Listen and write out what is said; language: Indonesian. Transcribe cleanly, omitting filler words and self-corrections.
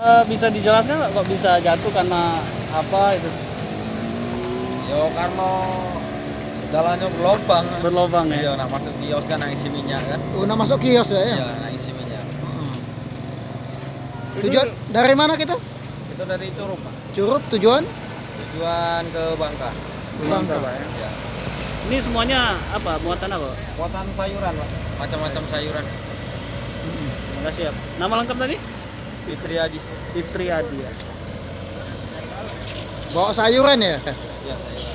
Bisa dijelaskan nggak kok bisa jatuh karena apa itu? Yo karena jalannya berlobang. Berlobang ya? Iya, nah masuk kios kan isi minyak kan. Oh, nah masuk kios ya? Iya, nah isi minyak. Tujuan dari mana kita? Itu dari Curup, Pak. Curup tujuan? Tujuan ke Bangka. Bangka, Pak ya? Iya. Ini semuanya apa? Muatan apa? Kuatan sayuran, Pak. Macam-macam sayuran. Terima kasih ya. Nama lengkap tadi? Fitriadi. Fitriadi ya. Bawa sayuran ya? Iya, sayuran.